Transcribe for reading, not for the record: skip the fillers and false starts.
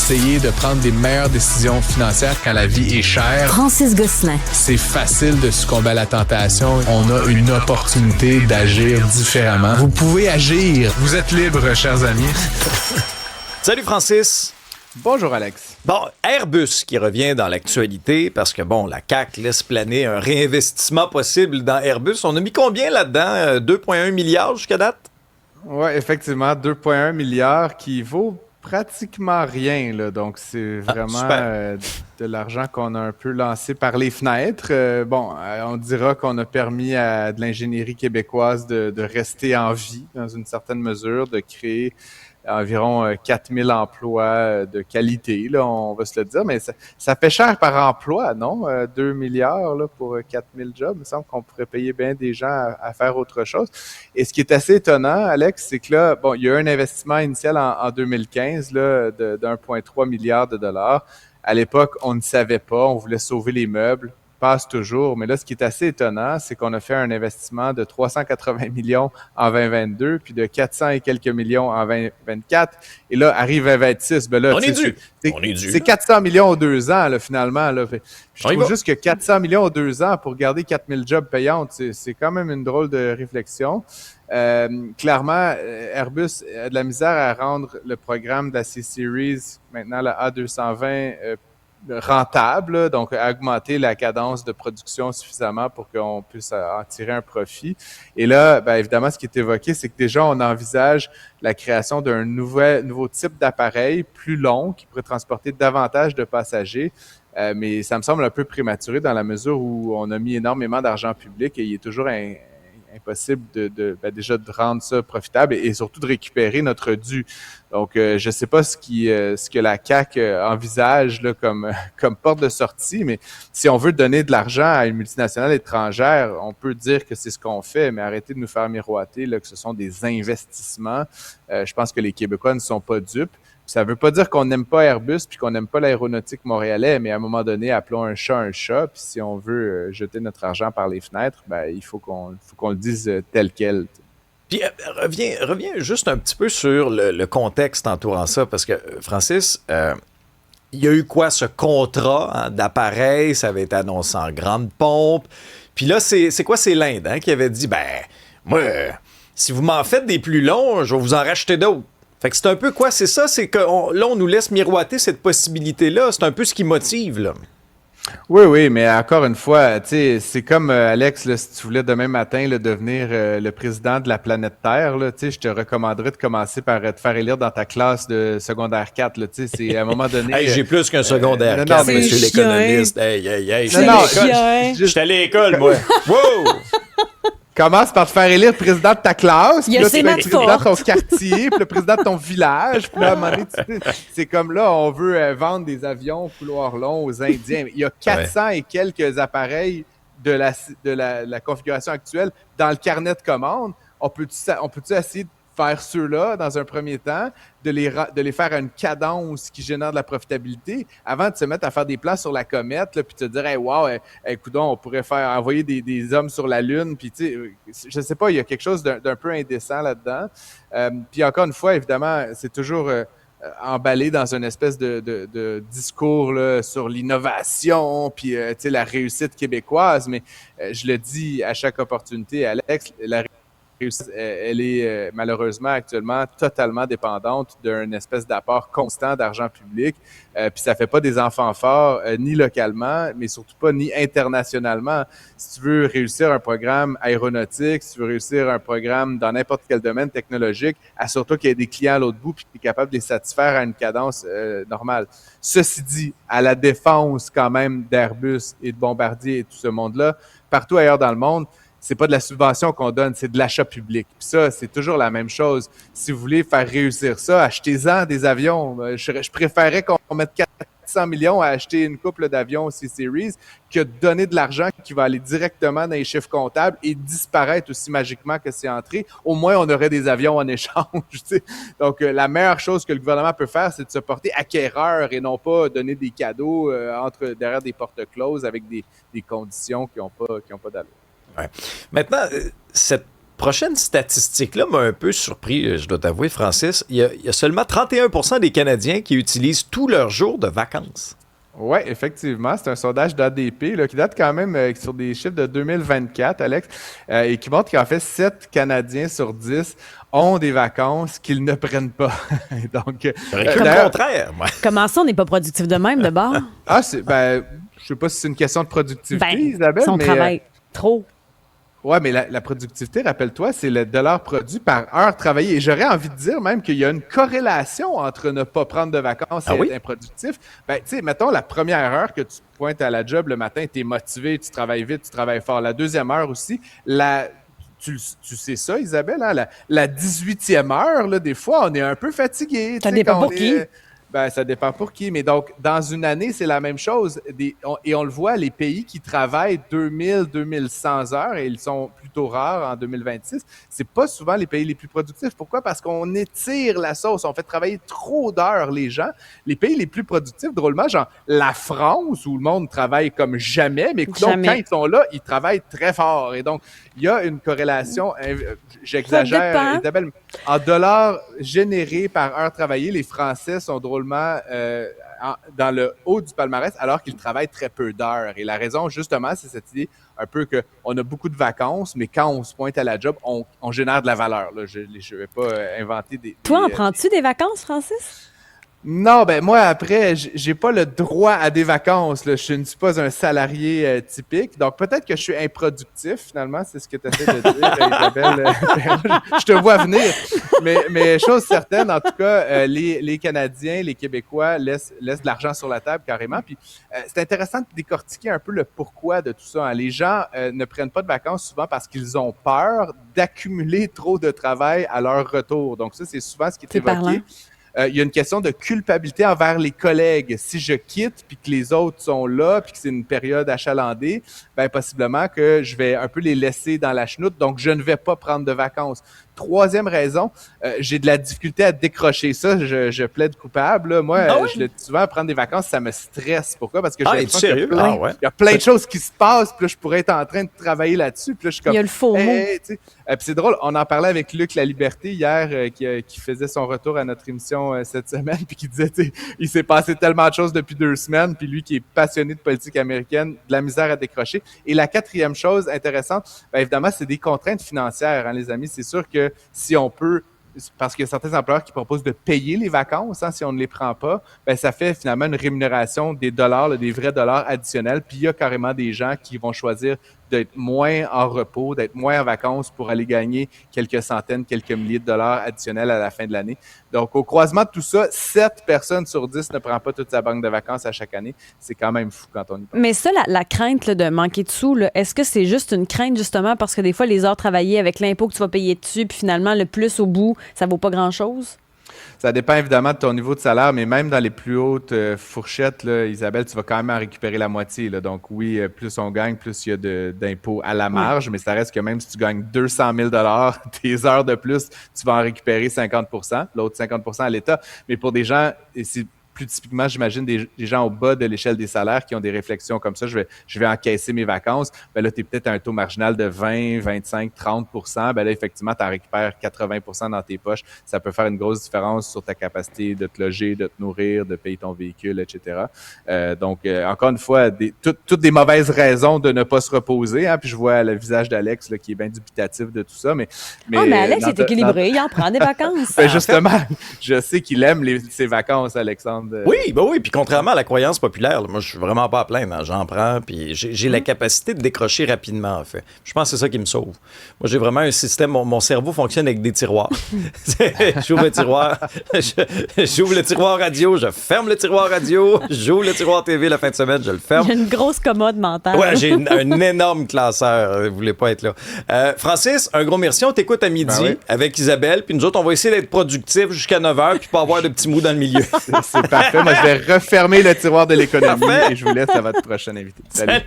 essayer de prendre des meilleures décisions financières quand la vie est chère. Francis Gosselin. C'est facile de succomber à la tentation. On a une opportunité d'agir différemment. Vous pouvez agir. Vous êtes libre, chers amis. Salut Francis. Bonjour Alex. Bon, Airbus qui revient dans l'actualité parce que, bon, la CAQ laisse planer un réinvestissement possible dans Airbus. On a mis combien là-dedans? 2,1 milliards jusqu'à date? Oui, effectivement, 2,1 milliards qui vaut pratiquement rien, là. Donc, c'est vraiment de l'argent qu'on a un peu lancé par les fenêtres. On dira qu'on a permis à de l'ingénierie québécoise de rester en vie dans une certaine mesure, de créer environ 4000 emplois de qualité, là, on va se le dire, mais ça fait cher par emploi, non? 2 milliards là, pour 4000 jobs, il me semble qu'on pourrait payer bien des gens à faire autre chose. Et ce qui est assez étonnant, Alex, c'est que là, bon, il y a eu un investissement initial en 2015 là, de 1,3 milliard de dollars. À l'époque, on ne savait pas, on voulait sauver les meubles, passe toujours, mais là, ce qui est assez étonnant, c'est qu'on a fait un investissement de 380 millions en 2022, puis de 400 et quelques millions en 2024, et là, arrive 2026, ben là, on est dû. C'est 400 millions en 2 ans, là, finalement, là. Je trouve juste que 400 millions en 2 ans pour garder 4000 jobs payantes, c'est quand même une drôle de réflexion. Clairement, Airbus a de la misère à rendre le programme de la C-Series, maintenant la A220, rentable, donc à augmenter la cadence de production suffisamment pour qu'on puisse en tirer un profit. Et là, bien évidemment, ce qui est évoqué, c'est que déjà, on envisage la création d'un nouveau type d'appareil plus long qui pourrait transporter davantage de passagers. Mais ça me semble un peu prématuré dans la mesure où on a mis énormément d'argent public et il est toujours impossible déjà de rendre ça profitable et surtout de récupérer notre dû. Donc, je ne sais pas ce que la CAQ envisage là, comme porte de sortie, mais si on veut donner de l'argent à une multinationale étrangère, on peut dire que c'est ce qu'on fait, mais arrêtez de nous faire miroiter là, que ce sont des investissements. Je pense que les Québécois ne sont pas dupes. Ça ne veut pas dire qu'on n'aime pas Airbus puis qu'on n'aime pas l'aéronautique montréalais, mais à un moment donné, appelons un chat. Puis si on veut jeter notre argent par les fenêtres, ben il faut qu'on le dise tel quel. Puis reviens juste un petit peu sur le contexte entourant ça, parce que Francis, il y a eu quoi ce contrat d'appareil? Ça avait été annoncé en grande pompe. Puis là, c'est quoi? C'est l'Inde qui avait dit, moi, si vous m'en faites des plus longs, je vais vous en racheter d'autres. Fait que c'est un peu quoi? C'est ça, c'est que là, on nous laisse miroiter cette possibilité-là. C'est un peu ce qui motive, là. Oui, mais encore une fois, tu sais, c'est comme Alex, là, si tu voulais demain matin là, devenir le président de la planète Terre, là, tu sais, je te recommanderais de commencer par te faire élire dans ta classe de secondaire 4. Là, tu sais, c'est à un moment donné. Hey, j'ai plus qu'un secondaire 4, monsieur l'économiste. Hey, j'étais à l'école, moi. Wow! Commence par te faire élire président de ta classe, puis là, tu es président de ton quartier, puis le président de ton village, puis là, à un moment donné, c'est comme là, on veut vendre des avions couloir long aux Indiens. Il y a 400 et quelques appareils de la configuration actuelle dans le carnet de commande. On peut-tu essayer de faire ceux-là dans un premier temps, de les faire à une cadence qui génère de la profitabilité avant de se mettre à faire des plans sur la comète, là, puis te dire, hey, wow, coudonc, on pourrait envoyer des hommes sur la Lune, puis tu sais, je sais pas, il y a quelque chose d'un peu indécent là-dedans. Puis encore une fois, évidemment, c'est toujours emballé dans une espèce de discours là, sur l'innovation, puis tu sais, la réussite québécoise, mais je le dis à chaque opportunité, Alex, la réussite, elle est malheureusement actuellement totalement dépendante d'un espèce d'apport constant d'argent public. Puis ça fait pas des enfants forts, ni localement, mais surtout pas ni internationalement. Si tu veux réussir un programme aéronautique, si tu veux réussir un programme dans n'importe quel domaine technologique, assure-toi qu'il y ait des clients à l'autre bout puis que tu es capable de les satisfaire à une cadence normale. Ceci dit, à la défense quand même d'Airbus et de Bombardier et tout ce monde-là, partout ailleurs dans le monde, c'est pas de la subvention qu'on donne, c'est de l'achat public. Puis ça, c'est toujours la même chose. Si vous voulez faire réussir ça, achetez-en des avions. Je préférerais qu'on mette 400 millions à acheter une couple d'avions C-Series que de donner de l'argent qui va aller directement dans les chiffres comptables et disparaître aussi magiquement que c'est entré. Au moins, on aurait des avions en échange. T'sais. Donc, la meilleure chose que le gouvernement peut faire, c'est de se porter acquéreur et non pas donner des cadeaux derrière des portes closes avec des conditions qui n'ont pas d'allure. Ouais. Maintenant, cette prochaine statistique-là m'a un peu surpris, je dois t'avouer, Francis. Il y a seulement 31% des Canadiens qui utilisent tous leurs jours de vacances. Oui, effectivement. C'est un sondage d'ADP là, qui date quand même sur des chiffres de 2024, Alex, et qui montre qu'en fait, 7 Canadiens sur 10 ont des vacances qu'ils ne prennent pas. Donc, le contraire. Moi. Comment ça, on n'est pas productif de même, de bord? Ah, je sais pas si c'est une question de productivité, Isabelle. Si on travaille trop. Oui, mais la productivité, rappelle-toi, c'est le dollar produit par heure travaillée. Et j'aurais envie de dire même qu'il y a une corrélation entre ne pas prendre de vacances et être improductif. Ben, tu sais, mettons, la première heure que tu pointes à la job le matin, tu es motivé, tu travailles vite, tu travailles fort. La deuxième heure aussi, tu sais ça, Isabelle, hein? La 18e heure, là, des fois, on est un peu fatigué. Ça dépend pour qui? Ben, ça dépend pour qui. Mais donc, dans une année, c'est la même chose. Et on le voit, les pays qui travaillent 2000, 2100 heures, et ils sont plutôt rares en 2026, c'est pas souvent les pays les plus productifs. Pourquoi? Parce qu'on étire la sauce. On fait travailler trop d'heures les gens. Les pays les plus productifs, drôlement, genre la France, où le monde travaille comme jamais, mais donc, quand ils sont là, ils travaillent très fort. Et donc, il y a une corrélation, j'exagère, Isabelle, en dollars générés par heure travaillée, les Français sont drôlement dans le haut du palmarès alors qu'ils travaillent très peu d'heures. Et la raison, justement, c'est cette idée un peu qu'on a beaucoup de vacances, mais quand on se pointe à la job, on génère de la valeur. Là. Je ne vais pas inventer des... Toi, en prends-tu des vacances, Francis? Non, ben moi, après, j'ai pas le droit à des vacances. Là. Je ne suis pas un salarié typique. Donc, peut-être que je suis improductif, finalement. C'est ce que tu essaies de dire, Isabelle. Je te vois venir. Mais chose certaine, en tout cas, les Canadiens, les Québécois laissent de l'argent sur la table carrément. Puis, c'est intéressant de décortiquer un peu le pourquoi de tout ça. Hein. Les gens ne prennent pas de vacances souvent parce qu'ils ont peur d'accumuler trop de travail à leur retour. Donc, ça, c'est souvent ce qui est évoqué. Parlant. Il y a une question de culpabilité envers les collègues. Si je quitte, puis que les autres sont là, puis que c'est une période achalandée, ben possiblement que je vais un peu les laisser dans la chenoute, donc je ne vais pas prendre de vacances. Troisième raison, j'ai de la difficulté à décrocher ça. Je plaide coupable. Là. Moi, je le dis souvent, prendre des vacances, ça me stresse. Pourquoi? Parce que j'ai l'impression qu'il y a plein de choses qui se passent, puis là, je pourrais être en train de travailler là-dessus. Puis là, je suis comme, il y a le faux mot. Puis c'est drôle, on en parlait avec Luc La Liberté hier, qui faisait son retour à notre émission cette semaine, puis qui disait, il s'est passé tellement de choses depuis 2 semaines, puis lui qui est passionné de politique américaine, de la misère à décrocher. Et la quatrième chose intéressante, bien évidemment, c'est des contraintes financières, hein, les amis. C'est sûr que si on peut, parce qu'il y a certains employeurs qui proposent de payer les vacances, hein, si on ne les prend pas, ben ça fait finalement une rémunération des dollars, là, des vrais dollars additionnels. Puis il y a carrément des gens qui vont choisir d'être moins en repos, d'être moins en vacances pour aller gagner quelques centaines, quelques milliers de dollars additionnels à la fin de l'année. Donc, au croisement de tout ça, 7 personnes sur 10 ne prennent pas toute sa banque de vacances à chaque année. C'est quand même fou quand on y pense. Mais ça, la crainte là, de manquer de sous, là, est-ce que c'est juste une crainte justement parce que des fois, les heures travaillées avec l'impôt que tu vas payer dessus, puis finalement, le plus au bout, ça vaut pas grand-chose? Ça dépend évidemment de ton niveau de salaire, mais même dans les plus hautes fourchettes, là, Isabelle, tu vas quand même en récupérer la moitié. Là. Donc oui, plus on gagne, plus il y a d'impôts à la marge, mais ça reste que même si tu gagnes 200 000 $, tes heures de plus, tu vas en récupérer 50 %, l'autre 50 % à l'État. Mais pour des gens, et c'est plus typiquement, j'imagine, des gens au bas de l'échelle des salaires qui ont des réflexions comme ça, je vais encaisser mes vacances, ben là, tu es peut-être à un taux marginal de 20, 25, 30 %, ben là, effectivement, tu en récupères 80 % dans tes poches. Ça peut faire une grosse différence sur ta capacité de te loger, de te nourrir, de payer ton véhicule, etc. Donc, encore une fois, toutes des mauvaises raisons de ne pas se reposer, hein, puis je vois le visage d'Alex là, qui est bien dubitatif de tout ça, mais Alex est équilibré, il en prend des vacances. Ben justement, je sais qu'il aime ses vacances, Alexandre. Oui, puis contrairement à la croyance populaire, là, moi, je suis vraiment pas à plaindre. Hein, j'en prends, puis j'ai la capacité de décrocher rapidement, en fait. Je pense que c'est ça qui me sauve. Moi, j'ai vraiment un système, mon cerveau fonctionne avec des tiroirs. J'ouvre le tiroir, j'ouvre le tiroir radio, je ferme le tiroir radio, j'ouvre le tiroir TV la fin de semaine, je le ferme. Il y a une grosse commode mentale. Ouais, j'ai un énorme classeur. Vous voulez pas être là. Francis, un gros merci. On t'écoute à midi avec Isabelle, puis nous autres, on va essayer d'être productifs jusqu'à 9h, puis pas avoir de petits mous dans le milieu. C'est parfait. Moi, je vais refermer le tiroir de l'économie et je vous laisse à votre prochaine invité. Salut.